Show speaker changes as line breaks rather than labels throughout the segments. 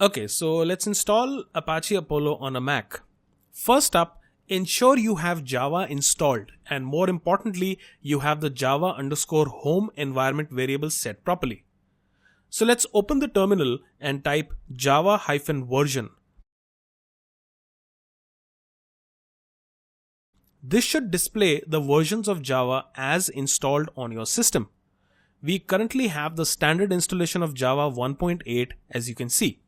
Okay, so let's install Apache Apollo on a Mac. First up, ensure you have Java installed, and more importantly, you have the Java_home environment variable set properly. So let's open the terminal and type java-version. This should display the versions of Java as installed on your system. We currently have the standard installation of Java 1.8 as you can see.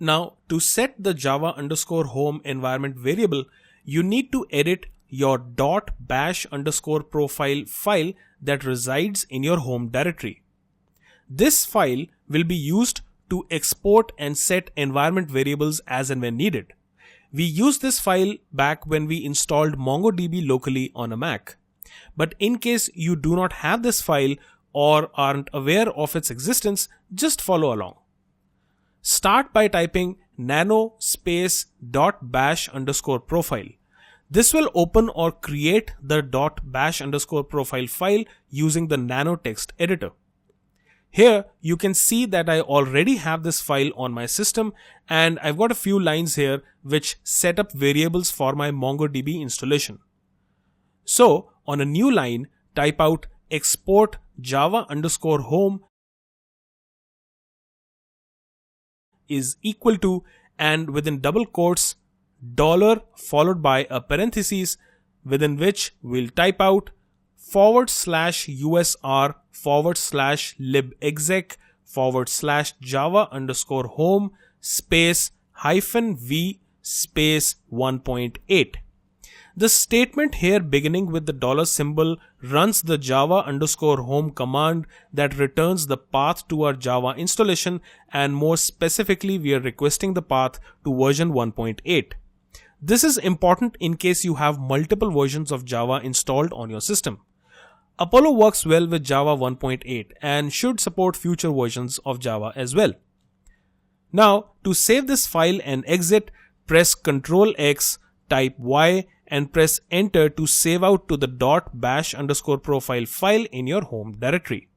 Now, to set the Java_home environment variable, you need to edit your .bash_profile file that resides in your home directory. This file will be used to export and set environment variables as and when needed. We used this file back when we installed MongoDB locally on a Mac. But in case you do not have this file or aren't aware of its existence, just follow along. Start by typing nano space .bash_profile. This will open or create the .bash_profile file using the nano text editor. Here you can see that I already have this file on my system, and I've got a few lines here which set up variables for my MongoDB installation. So on a new line, type out export Java_home is equal to, and within double quotes, $ followed by a parenthesis within which we'll type out /usr/libexec/java_home space -v space 1.8. The statement here beginning with the $ symbol runs the Java_home command that returns the path to our Java installation, and more specifically we are requesting the path to version 1.8. This is important in case you have multiple versions of Java installed on your system. Apollo works well with Java 1.8 and should support future versions of Java as well. Now, to save this file and exit, press Ctrl X, type Y, and press enter to save out to the .bash_profile file in your home directory.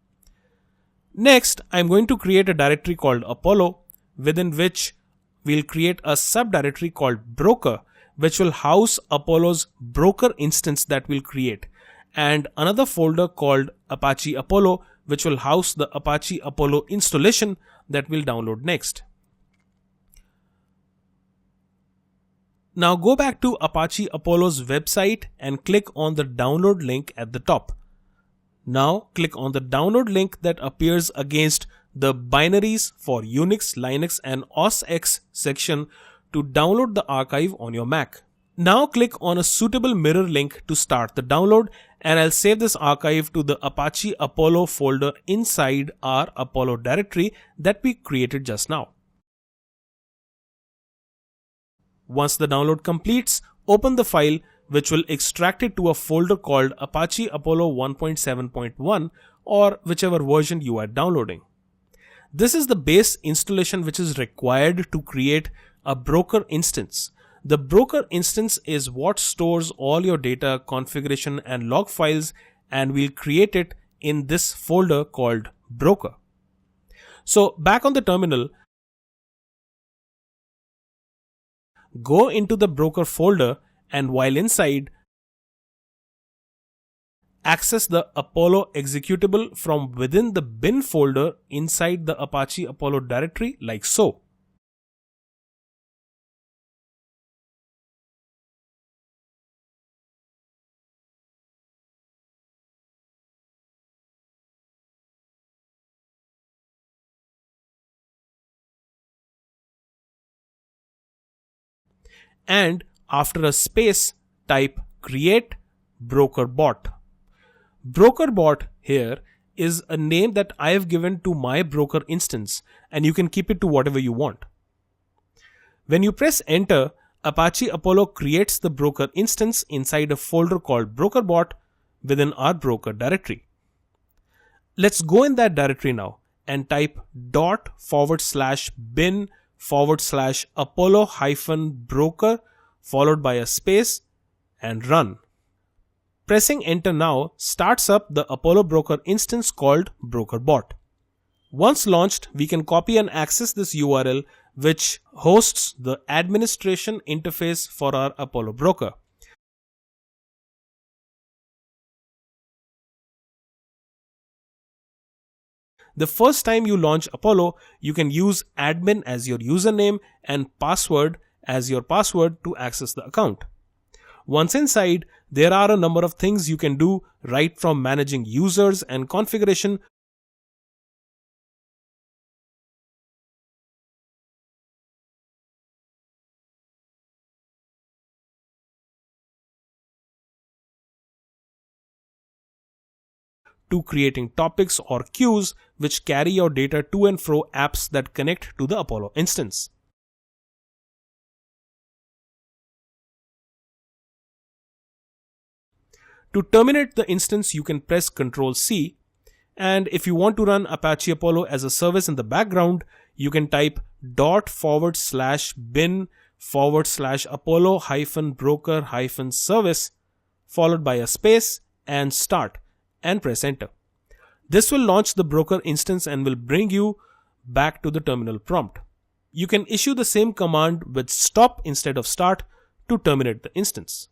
Next, I'm going to create a directory called Apollo, within which we'll create a subdirectory called Broker, which will house Apollo's broker instance that we'll create, and another folder called Apache Apollo, which will house the Apache Apollo installation that we'll download next. Now go back to Apache Apollo's website and click on the download link at the top. Now click on the download link that appears against the binaries for Unix, Linux and OS X section to download the archive on your Mac. Now click on a suitable mirror link to start the download, and I'll save this archive to the Apache Apollo folder inside our Apollo directory that we created just now. Once the download completes, open the file, which will extract it to a folder called Apache Apollo 1.7.1 or whichever version you are downloading. This is the base installation which is required to create a broker instance. The broker instance is what stores all your data, configuration and log files, and we'll create it in this folder called Broker. So back on the terminal, go into the Broker folder, and while inside, access the Apollo executable from within the bin folder inside the Apache Apollo directory like so. And after a space, type create broker bot. Broker bot here is a name that I have given to my broker instance, and you can keep it to whatever you want. When you press enter, Apache Apollo creates the broker instance inside a folder called broker bot within our broker directory. Let's go in that directory now and type .bin/Apollo-broker followed by a space and run. Pressing enter now starts up the Apollo broker instance called broker bot. Once launched, we can copy and access this URL, which hosts the administration interface for our Apollo broker. The first time you launch Apollo, you can use admin as your username and password as your password to access the account. Once inside, there are a number of things you can do, right from managing users and configuration to creating topics or queues which carry your data to and fro apps that connect to the Apollo instance. To terminate the instance, you can press Ctrl+C, and if you want to run Apache Apollo as a service in the background, you can type $bin/Apollo-broker-service followed by a space and start and press enter. This will launch the broker instance and will bring you back to the terminal prompt. You can issue the same command with stop instead of start to terminate the instance.